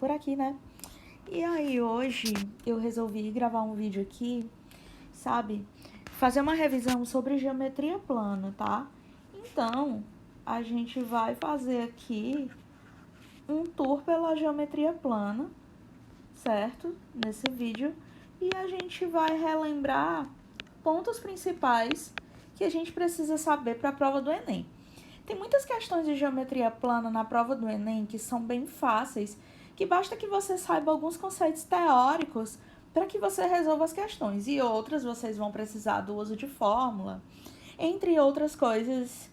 por aqui, né? E aí, hoje eu resolvi gravar um vídeo aqui, sabe? Fazer uma revisão sobre geometria plana, tá? Então, a gente vai fazer aqui um tour pela geometria plana, certo? Nesse vídeo. E a gente vai relembrar pontos principais que a gente precisa saber para a prova do Enem. Tem muitas questões de geometria plana na prova do Enem que são bem fáceis, que basta que você saiba alguns conceitos teóricos para que você resolva as questões. E outras vocês vão precisar do uso de fórmula, entre outras coisas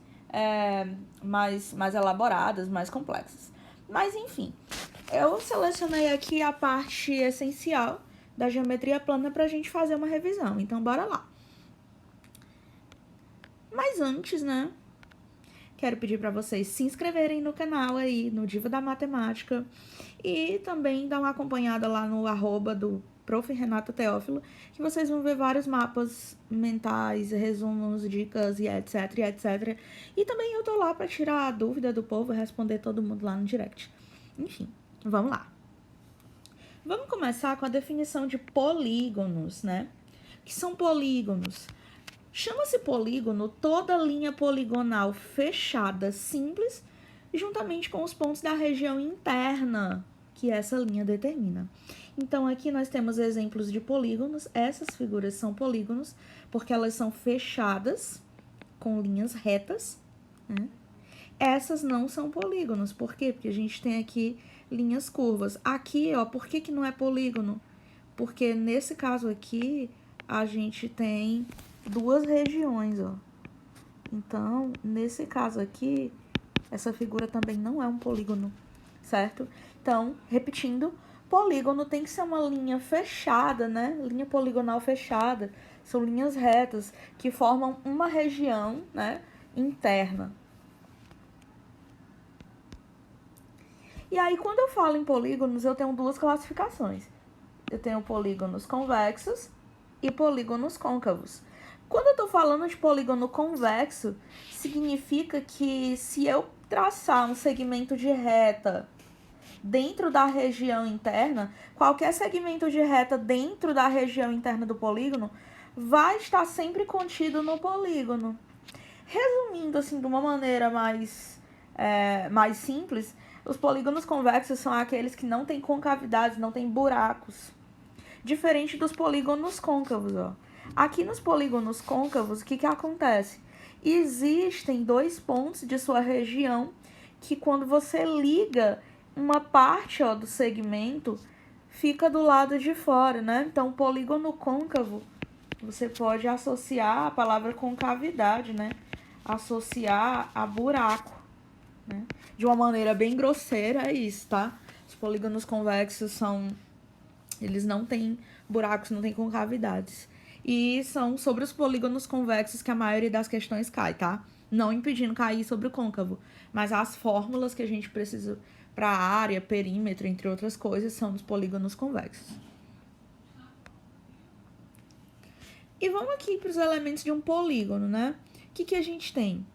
mais elaboradas, mais complexas. Mas enfim, eu selecionei aqui a parte essencial da geometria plana para a gente fazer uma revisão. Então, bora lá. Mas antes, né? Quero pedir para vocês se inscreverem no canal aí, no Diva da Matemática, e também dar uma acompanhada lá no @ do Prof. Renata Teófilo, que vocês vão ver vários mapas mentais, resumos, dicas e etc, etc. E também eu tô lá para tirar a dúvida do povo e responder todo mundo lá no direct. Enfim, vamos lá. Vamos começar com a definição de polígonos, né? O que são polígonos? Chama-se polígono toda linha poligonal fechada simples, juntamente com os pontos da região interna que essa linha determina. Então, aqui nós temos exemplos de polígonos. Essas figuras são polígonos porque elas são fechadas com linhas retas, né? Essas não são polígonos. Por quê? Porque a gente tem aqui linhas curvas. Aqui, ó, por que não é polígono? Porque nesse caso aqui, a gente tem duas regiões, ó. Então, nesse caso aqui, essa figura também não é um polígono, certo? Então, repetindo, polígono tem que ser uma linha fechada, né? Linha poligonal fechada. São linhas retas que formam uma região, né, interna. E aí, quando eu falo em polígonos, eu tenho duas classificações. Eu tenho polígonos convexos e polígonos côncavos. Quando eu tô falando de polígono convexo, significa que se eu traçar um segmento de reta dentro da região interna, qualquer segmento de reta dentro da região interna do polígono vai estar sempre contido no polígono. Resumindo assim de uma maneira mais simples, os polígonos convexos são aqueles que não têm concavidades, não têm buracos. Diferente dos polígonos côncavos, ó. Aqui nos polígonos côncavos, o que acontece? Existem dois pontos de sua região que quando você liga uma parte, ó, do segmento, fica do lado de fora, né? Então, polígono côncavo, você pode associar a palavra concavidade, né? Associar a buraco, né? De uma maneira bem grosseira, é isso, tá? Os polígonos convexos eles não têm buracos, não têm concavidades. E são sobre os polígonos convexos que a maioria das questões cai, tá? Não impedindo cair sobre o côncavo. Mas as fórmulas que a gente precisa para área, perímetro, entre outras coisas, são dos polígonos convexos. E vamos aqui para os elementos de um polígono, né? O que a gente tem?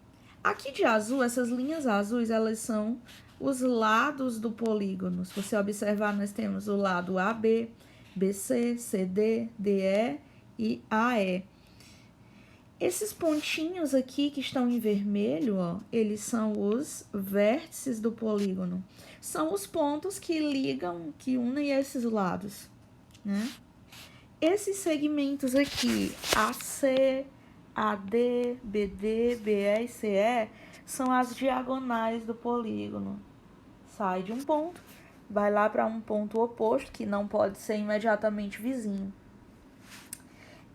Aqui de azul, essas linhas azuis, elas são os lados do polígono. Se você observar, nós temos o lado AB, BC, CD, DE e AE. Esses pontinhos aqui que estão em vermelho, ó, eles são os vértices do polígono. São os pontos que ligam, que unem esses lados, né? Esses segmentos aqui, AC, AD, BD, BE e CE, são as diagonais do polígono. Sai de um ponto, vai lá para um ponto oposto, que não pode ser imediatamente vizinho.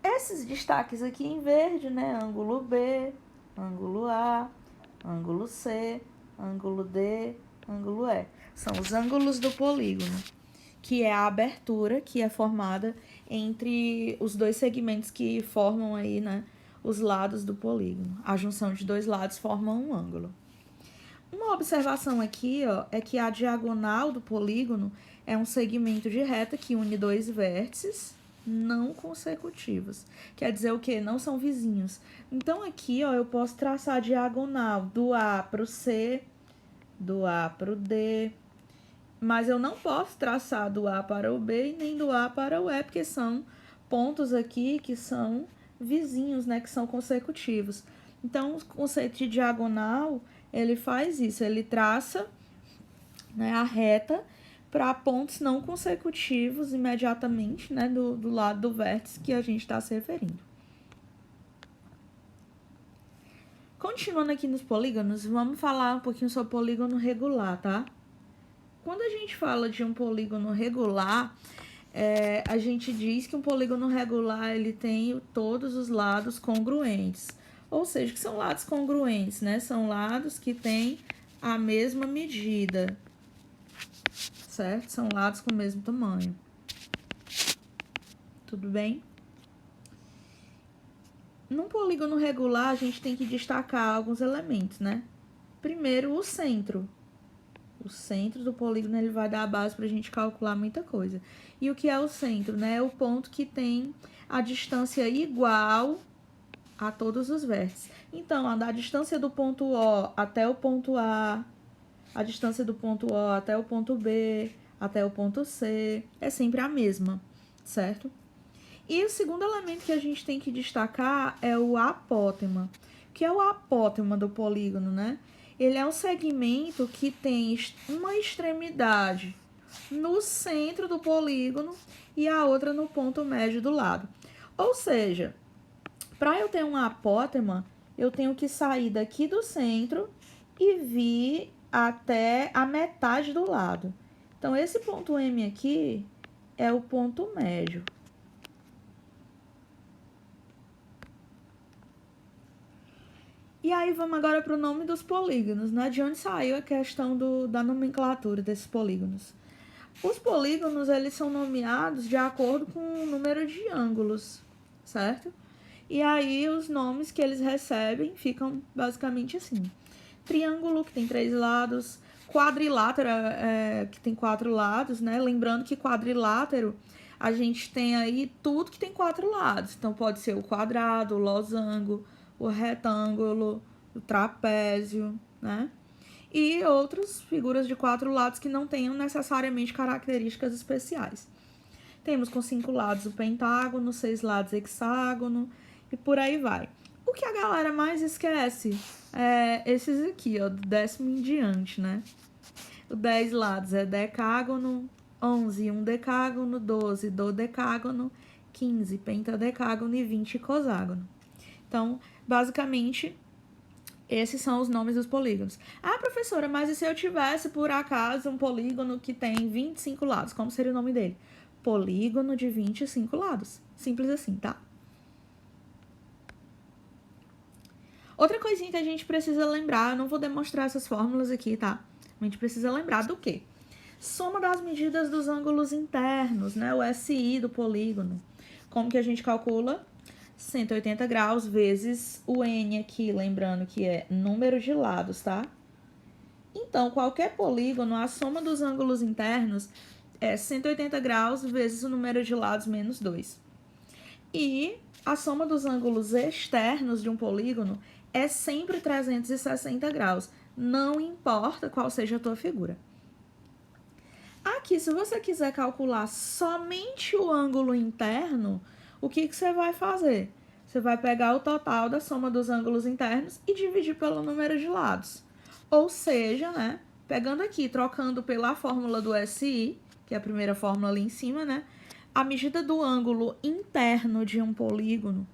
Esses destaques aqui em verde, né? Ângulo B, ângulo A, ângulo C, ângulo D, ângulo E. São os ângulos do polígono, que é a abertura que é formada entre os dois segmentos que formam aí, né, os lados do polígono. A junção de dois lados forma um ângulo. Uma observação aqui, ó, é que a diagonal do polígono é um segmento de reta que une dois vértices não consecutivos. Quer dizer o quê? Não são vizinhos. Então, aqui, ó, eu posso traçar a diagonal do A para o C, do A para o D Mas eu não posso traçar do A para o B e nem do A para o E, porque são pontos aqui que são vizinhos, né, que são consecutivos. Então, o conceito de diagonal, ele faz isso, ele traça, né, a reta para pontos não consecutivos imediatamente, né, do lado do vértice que a gente está se referindo. Continuando aqui nos polígonos, vamos falar um pouquinho sobre polígono regular, tá? Quando a gente fala de um polígono regular, a gente diz que um polígono regular ele tem todos os lados congruentes. Ou seja, que são lados congruentes, né? São lados que têm a mesma medida, certo? São lados com o mesmo tamanho. Tudo bem? Num polígono regular, a gente tem que destacar alguns elementos, né? Primeiro, o centro. O centro do polígono ele vai dar a base para a gente calcular muita coisa. E o que é o centro, né? É o ponto que tem a distância igual a todos os vértices. Então, a distância do ponto O até o ponto A, a distância do ponto O até o ponto B, até o ponto C, é sempre a mesma, certo? E o segundo elemento que a gente tem que destacar é o apótema. O que é o apótema do polígono, né? Ele é um segmento que tem uma extremidade no centro do polígono e a outra no ponto médio do lado. Ou seja, para eu ter um apótema, eu tenho que sair daqui do centro e vir até a metade do lado. Então, esse ponto M aqui é o ponto médio. E aí, vamos agora para o nome dos polígonos, né? De onde saiu a questão da nomenclatura desses polígonos. Os polígonos, eles são nomeados de acordo com o número de ângulos, certo? E aí, os nomes que eles recebem ficam basicamente assim. Triângulo, que tem 3 lados. Quadrilátero, que tem 4 lados, né? Lembrando que quadrilátero, a gente tem aí tudo que tem 4 lados. Então, pode ser o quadrado, o losango, o retângulo, o trapézio, né? E outras figuras de 4 lados que não tenham necessariamente características especiais. Temos com 5 lados o pentágono, 6 lados hexágono e por aí vai. O que a galera mais esquece é esses aqui, ó, do 10º em diante, né? O 10 lados é decágono, 11 um decágono, 12 dodecágono, 15 pentadecágono e 20 coságono. Então, basicamente, esses são os nomes dos polígonos. Ah, professora, mas e se eu tivesse, por acaso, um polígono que tem 25 lados? Como seria o nome dele? Polígono de 25 lados. Simples assim, tá? Outra coisinha que a gente precisa lembrar, eu não vou demonstrar essas fórmulas aqui, tá? A gente precisa lembrar do quê? Soma das medidas dos ângulos internos, né? O SI do polígono. Como que a gente calcula? 180 graus vezes o N aqui, lembrando que é número de lados, tá? Então, qualquer polígono, a soma dos ângulos internos é 180 graus vezes o número de lados menos 2. E a soma dos ângulos externos de um polígono é sempre 360 graus, não importa qual seja a tua figura. Aqui, se você quiser calcular somente o ângulo interno, o que você vai fazer? Você vai pegar o total da soma dos ângulos internos e dividir pelo número de lados. Ou seja, né, pegando aqui, trocando pela fórmula do SI, que é a primeira fórmula ali em cima, né, a medida do ângulo interno de um polígono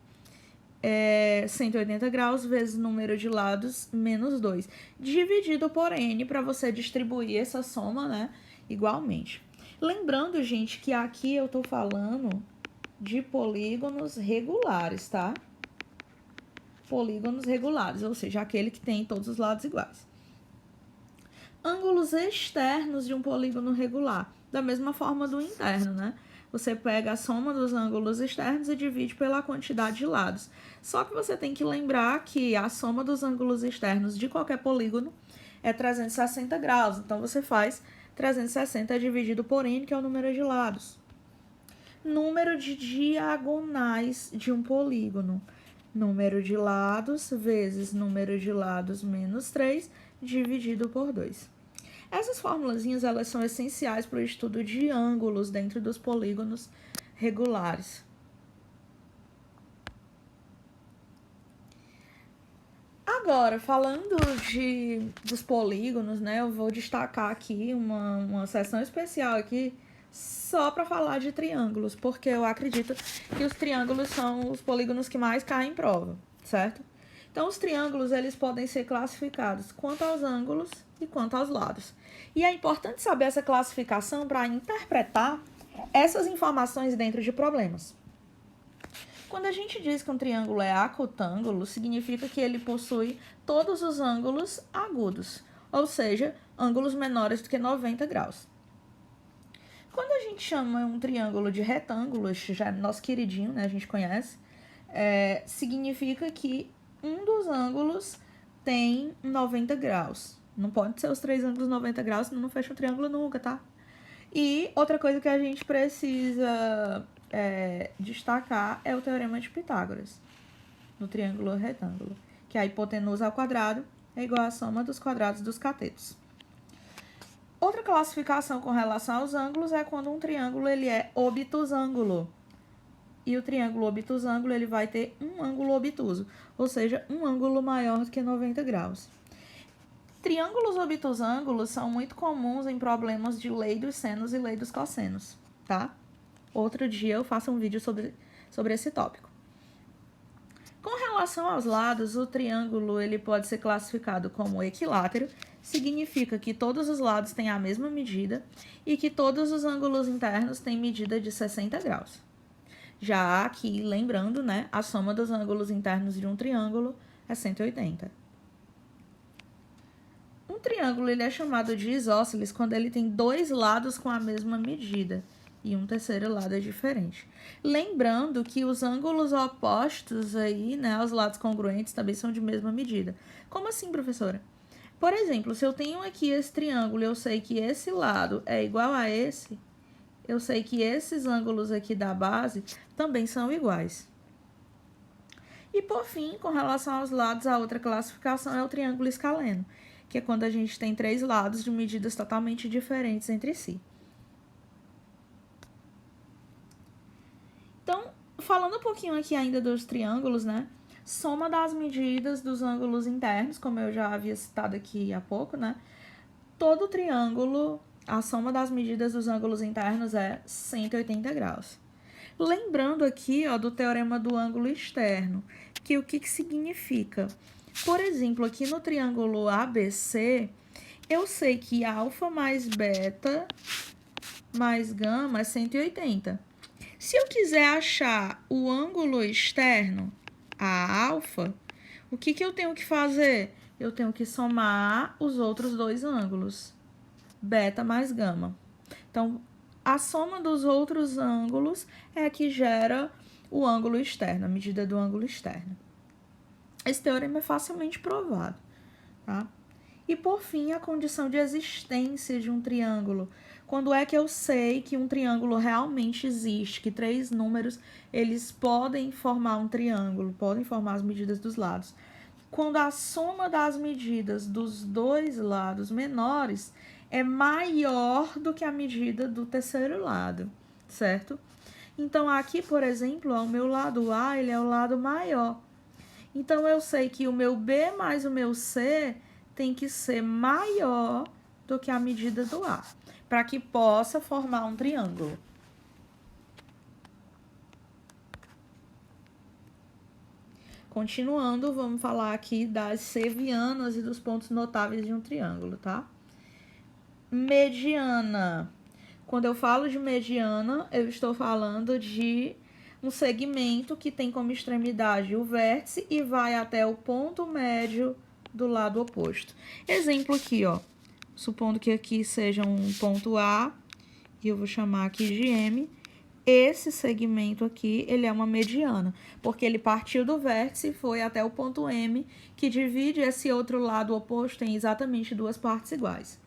é 180 graus vezes o número de lados menos 2, dividido por N para você distribuir essa soma, né, igualmente. Lembrando, gente, que aqui eu tô falando de polígonos regulares, tá? Polígonos regulares, ou seja, aquele que tem todos os lados iguais. Ângulos externos de um polígono regular, da mesma forma do interno, né? Você pega a soma dos ângulos externos e divide pela quantidade de lados. Só que você tem que lembrar que a soma dos ângulos externos de qualquer polígono é 360 graus. Então, você faz 360 dividido por N, que é o número de lados. Número de diagonais de um polígono. Número de lados vezes número de lados menos 3, dividido por 2. Essas formulazinhas, elas são essenciais para o estudo de ângulos dentro dos polígonos regulares. Agora, falando dos polígonos, né, eu vou destacar aqui uma seção especial aqui só para falar de triângulos, porque eu acredito que os triângulos são os polígonos que mais caem em prova, certo? Então, os triângulos, eles podem ser classificados quanto aos ângulos e quanto aos lados. E é importante saber essa classificação para interpretar essas informações dentro de problemas. Quando a gente diz que um triângulo é acutângulo, significa que ele possui todos os ângulos agudos, ou seja, ângulos menores do que 90 graus. Quando a gente chama um triângulo de retângulo, já é nosso queridinho, né, a gente conhece, significa que um dos ângulos tem 90 graus. Não pode ser os três ângulos 90 graus, senão não fecha o triângulo nunca, tá? E outra coisa que a gente precisa destacar é o teorema de Pitágoras, no triângulo retângulo, que a hipotenusa ao quadrado é igual à soma dos quadrados dos catetos. Outra classificação com relação aos ângulos é quando um triângulo ele é obtusângulo. E o triângulo obtusângulo ele vai ter um ângulo obtuso, ou seja, um ângulo maior do que 90 graus. Triângulos obtusângulos são muito comuns em problemas de lei dos senos e lei dos cossenos, tá? Outro dia eu faço um vídeo sobre esse tópico. Com relação aos lados, o triângulo ele pode ser classificado como equilátero, significa que todos os lados têm a mesma medida e que todos os ângulos internos têm medida de 60 graus. Já aqui, lembrando, né, a soma dos ângulos internos de um triângulo é 180. Um triângulo ele é chamado de isósceles quando ele tem dois lados com a mesma medida e um terceiro lado é diferente. Lembrando que os ângulos opostos aí, né, aos lados congruentes também são de mesma medida. Como assim, professora? Por exemplo, se eu tenho aqui esse triângulo e eu sei que esse lado é igual a esse, eu sei que esses ângulos aqui da base também são iguais. E por fim, com relação aos lados, a outra classificação é o triângulo escaleno, que é quando a gente tem três lados de medidas totalmente diferentes entre si. Então, falando um pouquinho aqui ainda dos triângulos, né? Soma das medidas dos ângulos internos, como eu já havia citado aqui há pouco, né? Todo triângulo, a soma das medidas dos ângulos internos é 180 graus. Lembrando aqui, ó, do teorema do ângulo externo, que o que significa? Por exemplo, aqui no triângulo ABC, eu sei que alfa mais beta mais gama é 180. Se eu quiser achar o ângulo externo, a alfa, o que eu tenho que fazer? Eu tenho que somar os outros dois ângulos, beta mais gama. Então, a soma dos outros ângulos é a que gera o ângulo externo, a medida do ângulo externo. Esse teorema é facilmente provado, tá? E, por fim, a condição de existência de um triângulo. Quando é que eu sei que um triângulo realmente existe, que três números, eles podem formar um triângulo, podem formar as medidas dos lados? Quando a soma das medidas dos dois lados menores é maior do que a medida do terceiro lado, certo? Então, aqui, por exemplo, ó, o meu lado A, ele é o lado maior. Então, eu sei que o meu B mais o meu C tem que ser maior do que a medida do A, para que possa formar um triângulo. Continuando, vamos falar aqui das sevianas e dos pontos notáveis de um triângulo, tá? Mediana. Quando eu falo de mediana, eu estou falando de um segmento que tem como extremidade o vértice e vai até o ponto médio do lado oposto. Exemplo aqui, ó. Supondo que aqui seja um ponto A, e eu vou chamar aqui de M. Esse segmento aqui, ele é uma mediana, porque ele partiu do vértice e foi até o ponto M, que divide esse outro lado oposto em exatamente duas partes iguais.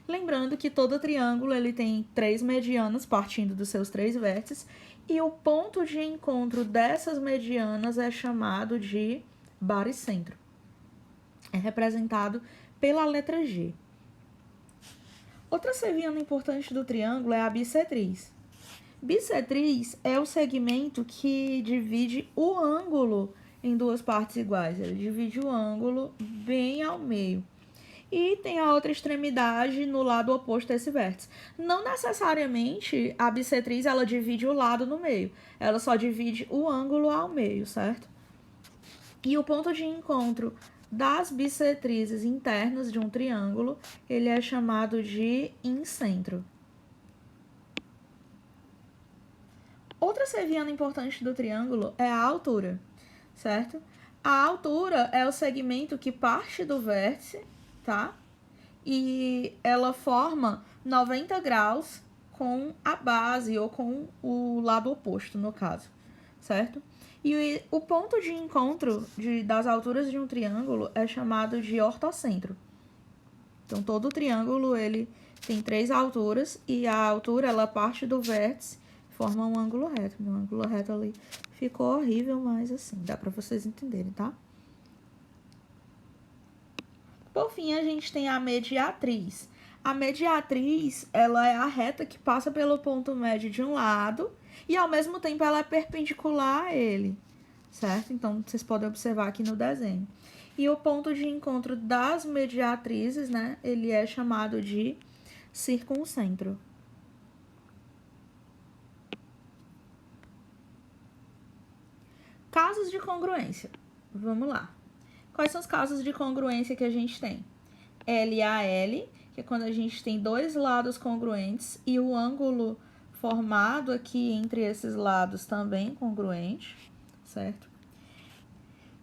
Lembrando que todo triângulo ele tem três medianas partindo dos seus três vértices, e o ponto de encontro dessas medianas é chamado de baricentro. É representado pela letra G. Outra cerviana importante do triângulo é a bissetriz. Bissetriz é o segmento que divide o ângulo em duas partes iguais. Ele divide o ângulo bem ao meio. E tem a outra extremidade no lado oposto a esse vértice. Não necessariamente a bissetriz ela divide o lado no meio. Ela só divide o ângulo ao meio, certo? E o ponto de encontro das bissetrizes internas de um triângulo, ele é chamado de incentro. Outra cerviana importante do triângulo é a altura, certo? A altura é o segmento que parte do vértice, tá? E ela forma 90 graus com a base ou com o lado oposto, no caso, certo? E o ponto de encontro das alturas de um triângulo é chamado de ortocentro. Então, todo triângulo, ele tem 3 alturas e a altura, ela parte do vértice, forma um ângulo reto. O ângulo reto ali ficou horrível, mas assim, dá pra vocês entenderem, tá? Por fim, a gente tem a mediatriz. A mediatriz, ela é a reta que passa pelo ponto médio de um lado e, ao mesmo tempo, ela é perpendicular a ele, certo? Então, vocês podem observar aqui no desenho. E o ponto de encontro das mediatrizes, né, ele é chamado de circuncentro. Casos de congruência. Vamos lá. Quais são os casos de congruência que a gente tem? LAL, que é quando a gente tem dois lados congruentes e o ângulo formado aqui entre esses lados também congruente, certo?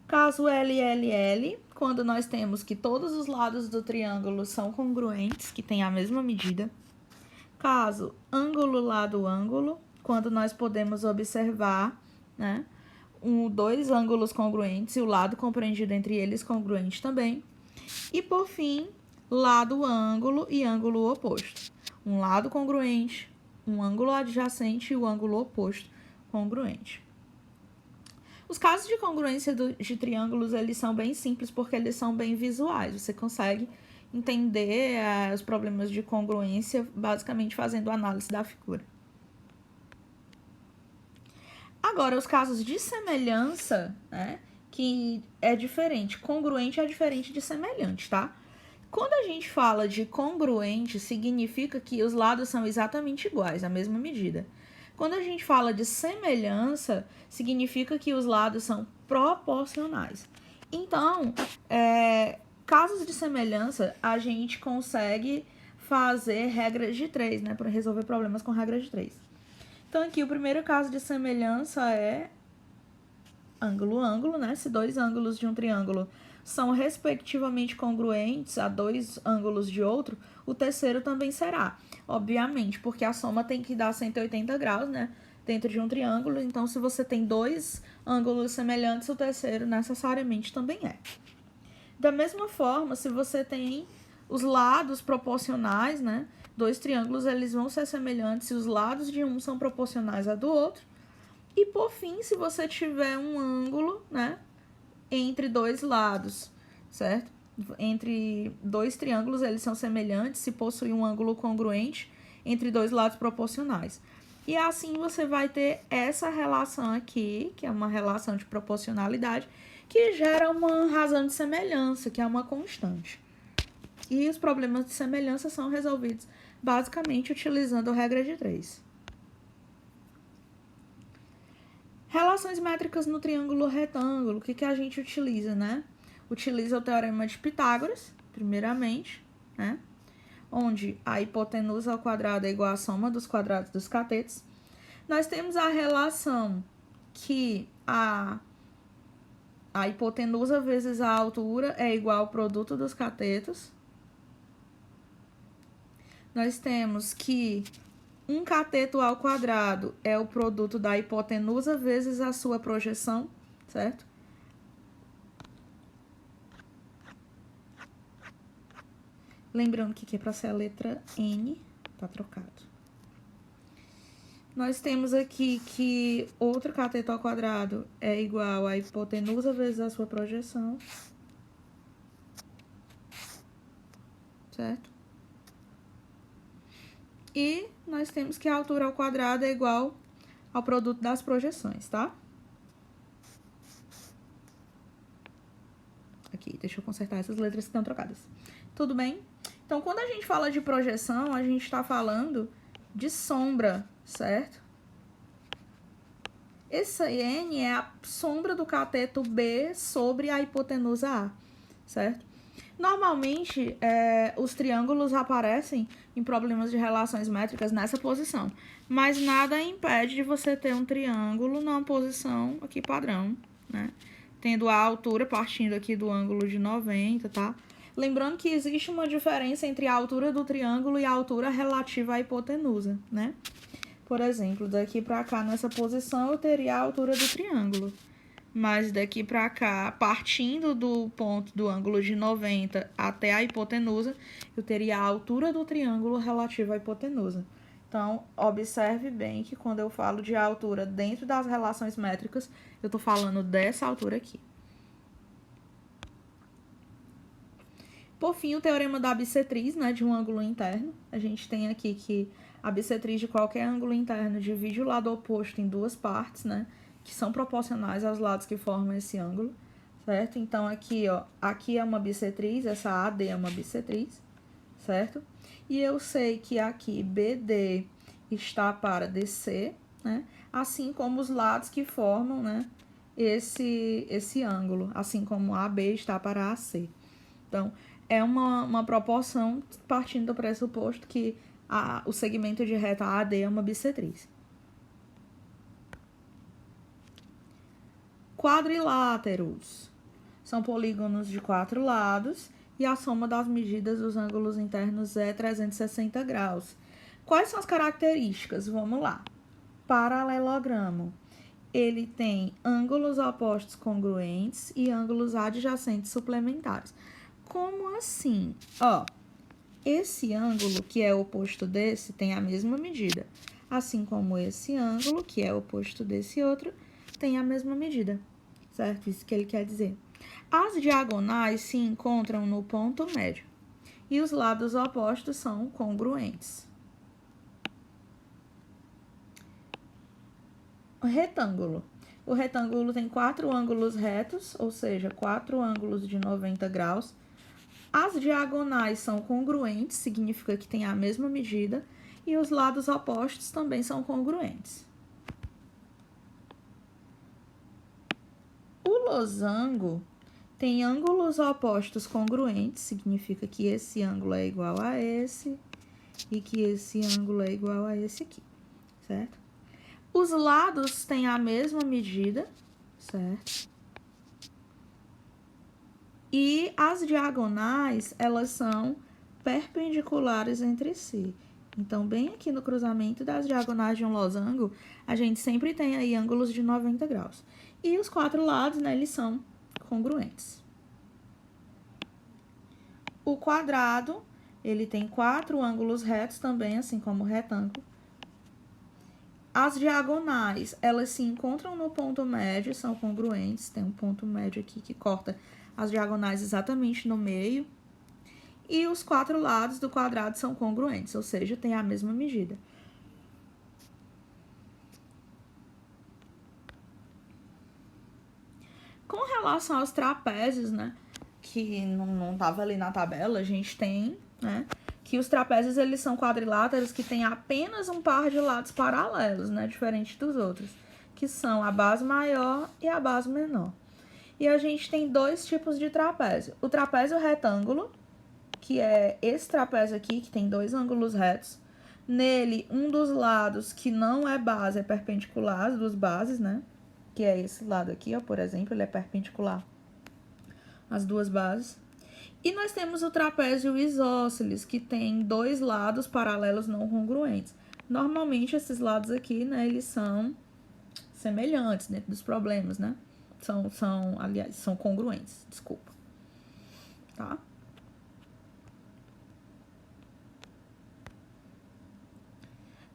Caso LLL, quando nós temos que todos os lados do triângulo são congruentes, que tem a mesma medida. Caso ângulo lado ângulo, quando nós podemos observar, né, dois ângulos congruentes e o lado compreendido entre eles congruente também. E por fim, lado ângulo e ângulo oposto. Um lado congruente, um ângulo adjacente e o ângulo oposto congruente. Os casos de congruência de triângulos, eles são bem simples porque eles são bem visuais. Você consegue entender os problemas de congruência basicamente fazendo análise da figura. Agora, os casos de semelhança, né, que é diferente. Congruente é diferente de semelhante, tá? Quando a gente fala de congruente, significa que os lados são exatamente iguais, a mesma medida. Quando a gente fala de semelhança, significa que os lados são proporcionais. Então, casos de semelhança, a gente consegue fazer regras de 3, né, para resolver problemas com regras de 3. Então, aqui, o primeiro caso de semelhança é ângulo-ângulo, né? Se dois ângulos de um triângulo são respectivamente congruentes a dois ângulos de outro, o terceiro também será. Obviamente, porque a soma tem que dar 180 graus, né? Dentro de um triângulo. Então, se você tem dois ângulos semelhantes, o terceiro necessariamente também é. Da mesma forma, se você tem os lados proporcionais, né? Dois triângulos, eles vão ser semelhantes se os lados de um são proporcionais a do outro. E, por fim, se você tiver um ângulo, né, entre dois lados, certo? Entre dois triângulos, eles são semelhantes se possuem um ângulo congruente entre dois lados proporcionais. E assim você vai ter essa relação aqui, que é uma relação de proporcionalidade, que gera uma razão de semelhança, que é uma constante. E os problemas de semelhança são resolvidos basicamente utilizando a regra de 3. Relações métricas no triângulo retângulo, o que a gente utiliza, né? Utiliza o teorema de Pitágoras, primeiramente, né? Onde a hipotenusa ao quadrado é igual à soma dos quadrados dos catetos. Nós temos a relação que a hipotenusa vezes a altura é igual ao produto dos catetos. Nós temos que um cateto ao quadrado é o produto da hipotenusa vezes a sua projeção, certo? Lembrando que aqui é para ser a letra N, tá trocado. Nós temos aqui que outro cateto ao quadrado é igual a hipotenusa vezes a sua projeção, certo? E nós temos que a altura ao quadrado é igual ao produto das projeções, tá? Aqui, deixa eu consertar essas letras que estão trocadas. Tudo bem? Então, quando a gente fala de projeção, a gente está falando de sombra, certo? Essa N é a sombra do cateto B sobre a hipotenusa A, certo? Normalmente, os triângulos aparecem em problemas de relações métricas nessa posição, mas nada impede de você ter um triângulo numa posição aqui padrão, né? Tendo a altura partindo aqui do ângulo de 90, tá? Lembrando que existe uma diferença entre a altura do triângulo e a altura relativa à hipotenusa, né? Por exemplo, daqui pra cá, nessa posição, eu teria a altura do triângulo. Mas daqui pra cá, partindo do ponto do ângulo de 90 até a hipotenusa, eu teria a altura do triângulo relativa à hipotenusa. Então, observe bem que quando eu falo de altura dentro das relações métricas, eu tô falando dessa altura aqui. Por fim, o teorema da bissetriz, né, de um ângulo interno. A gente tem aqui que a bissetriz de qualquer ângulo interno divide o lado oposto em duas partes, né, que são proporcionais aos lados que formam esse ângulo, certo? Então, aqui, ó, aqui é uma bissetriz, essa AD é uma bissetriz, certo? E eu sei que aqui BD está para DC, né, assim como os lados que formam, né, esse ângulo, assim como AB está para AC. Então, é uma proporção partindo do pressuposto que o segmento de reta AD é uma bissetriz. Quadriláteros são polígonos de 4 lados e a soma das medidas dos ângulos internos é 360 graus. Quais são as características? Vamos lá. Paralelogramo. Ele tem ângulos opostos congruentes e ângulos adjacentes suplementares. Como assim? Ó, esse ângulo, que é o oposto desse, tem a mesma medida. Assim como esse ângulo, que é o oposto desse outro, tem a mesma medida. Certo? Isso que ele quer dizer. As diagonais se encontram no ponto médio. E os lados opostos são congruentes. O retângulo. O retângulo tem 4 ângulos retos, ou seja, 4 ângulos de 90 graus. As diagonais são congruentes, significa que tem a mesma medida, e os lados opostos também são congruentes. O losango tem ângulos opostos congruentes, significa que esse ângulo é igual a esse e que esse ângulo é igual a esse aqui, certo? Os lados têm a mesma medida, certo? E as diagonais, elas são perpendiculares entre si. Então, bem aqui no cruzamento das diagonais de um losango, a gente sempre tem aí ângulos de 90 graus. E os 4 lados, né, eles são congruentes. O quadrado, ele tem 4 ângulos retos também, assim como o retângulo. As diagonais, elas se encontram no ponto médio, são congruentes. Tem um ponto médio aqui que corta as diagonais exatamente no meio. E os 4 lados do quadrado são congruentes, ou seja, tem a mesma medida. Com relação aos trapézios, né, que não estava ali na tabela, a gente tem, né, que os trapézios, eles são quadriláteros que têm apenas um par de lados paralelos, né, diferente dos outros, que são a base maior e a base menor. E a gente tem 2 tipos de trapézio. O trapézio retângulo, que é esse trapézio aqui, que tem 2 ângulos retos. Nele, um dos lados que não é base é perpendicular às duas bases, né? Que é esse lado aqui, ó, por exemplo, ele é perpendicular às duas bases. E nós temos o trapézio isósceles, que tem 2 lados paralelos não congruentes. Normalmente, esses lados aqui, né, eles são semelhantes dentro dos problemas, né? Aliás, são congruentes, desculpa. Tá?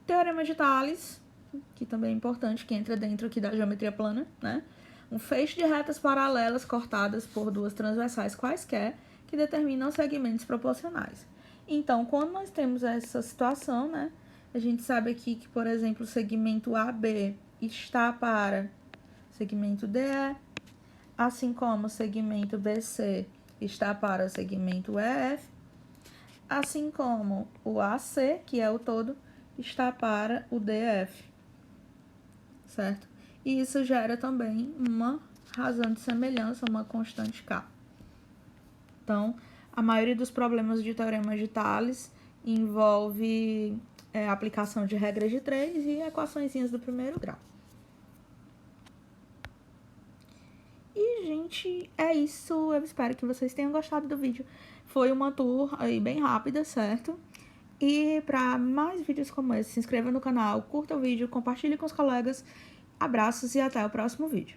Teorema de Tales, que também é importante, que entra dentro aqui da geometria plana, né? Um feixe de retas paralelas cortadas por 2 transversais quaisquer, que determinam segmentos proporcionais. Então, quando nós temos essa situação, né, A gente sabe aqui que, por exemplo, o segmento AB está para segmento DE, assim como o segmento BC está para o segmento EF, assim como o AC, que é o todo, está para o DF, certo? E isso gera também uma razão de semelhança, uma constante K. Então, a maioria dos problemas de teorema de Thales envolve aplicação de regras de 3 e equaçõezinhas do primeiro grau. E, gente, é isso. Eu espero que vocês tenham gostado do vídeo. Foi uma tour aí bem rápida, certo? E para mais vídeos como esse, se inscreva no canal, curta o vídeo, compartilhe com os colegas. Abraços e até o próximo vídeo.